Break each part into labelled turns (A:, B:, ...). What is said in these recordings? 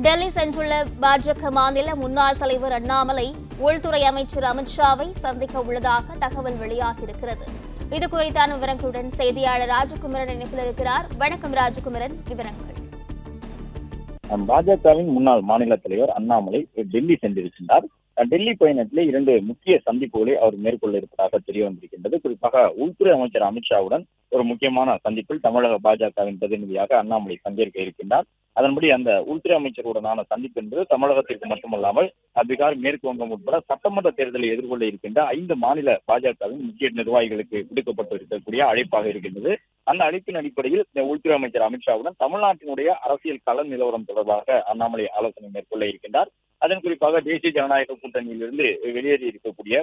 A: டெல்லி சென்றுள்ள பாஜக மாநில முன்னாள் தலைவர் அண்ணாமலை உள்துறை அமைச்சர் அமித்ஷாவை சந்திக்க உள்ளதாக தகவல் வெளியாகியிருக்கிறது. இது குறித்தான விவரங்களுடன் செய்தியாளர் ராஜகுமரன் இணைப்பில் இருக்கிறார். வணக்கம் ராஜகுமரன், விவரங்கள்.
B: பாஜகவின் முன்னாள் மாநில தலைவர் அண்ணாமலை டெல்லி சென்றிருக்கின்றார். டெல்லி பயணத்திலே 2 முக்கிய சந்திப்புகளை அவர் மேற்கொள்ள இருப்பதாக தெரிய வந்திருக்கின்றது. குறிப்பாக உள்துறை அமைச்சர் அமித்ஷாவுடன் ஒரு முக்கியமான சந்திப்பில் தமிழக பாஜகவின் பிரதிநிதியாக அண்ணாமலை பங்கேற்க இருக்கின்றார். அதன்படி அந்த உள்துறை அமைச்சருடனான சந்திப்பு என்பது தமிழகத்திற்கு மட்டுமல்லாமல் பீகார், மேற்கு வங்கம் உட்பட சட்டமன்ற தேர்தலை எதிர்கொள்ள இருக்கின்ற 5 மாநில பாஜகவின் முக்கிய நிர்வாகிகளுக்கு விடுக்கப்பட்டு இருக்கக்கூடிய அழைப்பாக இருக்கின்றது. அந்த அழைப்பின் அடிப்படையில் உள்துறை அமைச்சர் அமித்ஷாவுடன் தமிழ்நாட்டினுடைய அரசியல் கள நிலவரம் தொடர்பாக அண்ணாமலை ஆலோசனை மேற்கொள்ள இருக்கின்றார். அதன் குறிப்பாக தேசிய ஜனநாயக கூட்டணியிலிருந்து வெளியேறி இருக்கக்கூடிய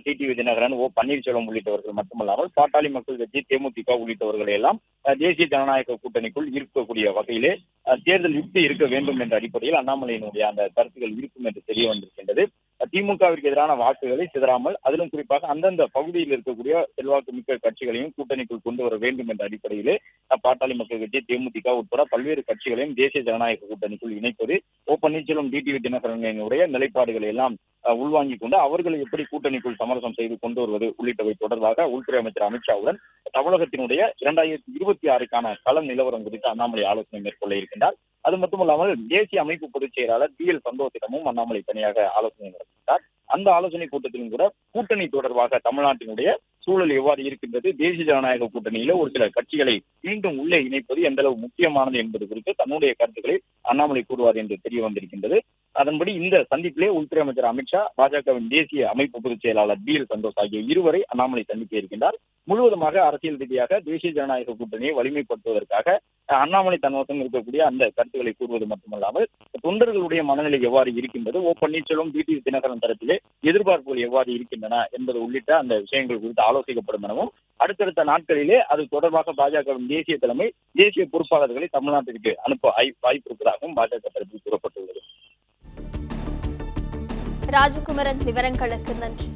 B: டிடிவி தினகரன், ஓ பன்னீர்செல்வம் உள்ளிட்டவர்கள் மட்டுமல்லாமல் பாட்டாளி மக்கள் கட்சி, தேமுதிக உள்ளிட்டவர்களை எல்லாம் தேசிய ஜனநாயக கூட்டணிக்குள் இருக்கக்கூடிய வகையிலே தேர்தல் யுக்தி இருக்க வேண்டும் என்ற அடிப்படையில் அண்ணாமலையினுடைய அந்த கருத்துக்கள் இருக்கும் என்று தெரிய வந்திருக்கின்றது. திமுகவிற்கு எதிரான வாக்குகளை சிதறாமல், அதிலும் குறிப்பாக அந்தந்த பகுதியில் இருக்கக்கூடிய செல்வாக்கு மிக்க கட்சிகளையும் கூட்டணிக்குள் கொண்டு வர வேண்டும் என்ற அடிப்படையிலே பாட்டாளி மக்கள் கட்சி, தேமுதிக உட்பட பல்வேறு கட்சிகளையும் தேசிய ஜனநாயக கூட்டணிக்குள் இணைப்பது, ஓ பன்னீர்செல்வம், டிடிவி தினகரனுடைய நிலைப்பாடுகளை எல்லாம் உள்வாங்கிக் கொண்டு அவர்களை எப்படி கூட்டணிக்குள் சமரசம் செய்து கொண்டு வருவது உள்ளிட்டவை தொடர்பாக உள்துறை அமைச்சர் அமித்ஷாவுடன் தமிழகத்தினுடைய 2026க்கான கள நிலவரம் குறித்து அண்ணாமலை ஆலோசனை மேற்கொள்ள இருக்கின்றார். அது மட்டுமல்லாமல் தேசிய அமைப்பு பொதுச் செயலாளர் DL சந்தோஷிடமும் அண்ணாமலை தனியாக ஆலோசனை நடத்தினார். அந்த ஆலோசனை கூட்டத்திலும் கூட கூட்டணி தொடர்பாக தமிழ்நாட்டினுடைய சூழல் எவ்வாறு இருக்கின்றது, தேசிய ஜனநாயக கூட்டணியில ஒரு சில கட்சிகளை மீண்டும் உள்ளே இணைப்பது எந்த அளவு முக்கியமானது என்பது குறித்து தன்னுடைய கருத்துக்களை அண்ணாமலை கூறுவார் என்று தெரிய வந்திருக்கின்றது. அதன்படி இந்த சந்திப்பிலே உள்துறை அமைச்சர் அமித்ஷா, பாஜகவின் தேசிய அமைப்பு பொதுச் செயலாளர் DL சந்தோஷ் ஆகிய இருவரை அண்ணாமலை சந்திக்க இருக்கின்றார். முழுவதுமாக அரசியல் ரீதியாக தேசிய ஜனநாயக கூட்டணியை வலிமைப்படுத்துவதற்காக அண்ணாமலை தன்வசம் இருக்கக்கூடிய அந்த கருத்துக்களை கூறுவது மட்டுமல்லாமல் தொண்டர்களுடைய மனநிலை எவ்வாறு இருக்கின்றது, ஓ பன்னீர்செல்வம், டிடிவி தினகரன் தரப்பிலே எதிர்பார்ப்புகள் எவ்வாறு இருக்கின்றன என்பது உள்ளிட்ட அந்த விஷயங்கள் குறித்து ஆலோசிக்கப்படும் எனவும் அடுத்தடுத்த நாட்களிலே அது தொடர்பாக பாஜகவின் தேசிய தலைமை தேசிய பொறுப்பாளர்களை தமிழ்நாட்டிற்கு அனுப்ப வாய்ப்பு இருப்பதாகவும் பாஜக தரப்பில் கூறப்பட்டுள்ளது.
A: ராஜகுமரன், விவரங்களுக்கு நன்றி.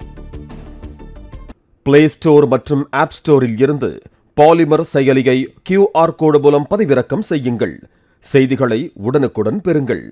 C: பிளே ஸ்டோர் மற்றும் ஆப் ஸ்டோரில் இருந்து பாலிமர் செயலியை QR கோடு மூலம் பதிவிறக்கம் செய்யுங்கள். செய்திகளை உடனுக்குடன் பெறுங்கள்.